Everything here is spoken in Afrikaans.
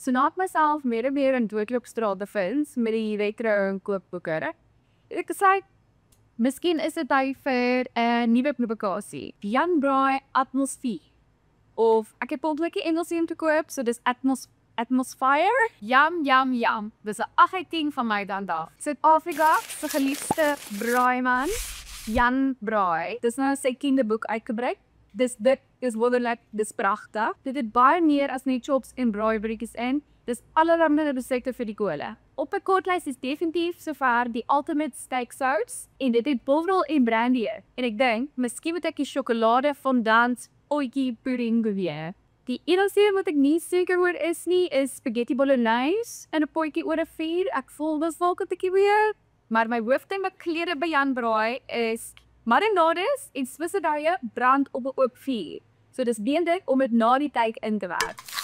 So na ek myself meer en meer in doodloopstraat bevind met die retro kookboeke. Ek sê, miskien is dit tyd vir 'n nuwe publikasie. Jan Braai Atmosfeer. Of ek het onthou Engels om te koop, so dis Atmosphere. Yum. Dis 'n 8 uit 10 van my dan daar. Suid-Afrika se geliefde braaiman, Jan Braai. Dis nou sy 10de boek uitgebring. Dit is wonderlik, dis pragtig. Dit het baie meer as net chops en braaibroodjies in. Dis allerlei resepte vir die kole. Op 'n kortlys is definitief sover die ultimate steak sauce en dit het bovrol en brandy. En ek dink, miskien moet ek die sjokolade fondant ooitjie pudding weer. Die enigste wat ek nie seker oor is nie, is spaghetti bolognese in 'n potjie oor 'n vuur. Ek voel dis dalk 'n bietjie weer, maar my hoofdklere by Jan Braai is marinades en swisseduie brand op 'n oop vuur. So dis beter om dit na die tyd in te werk.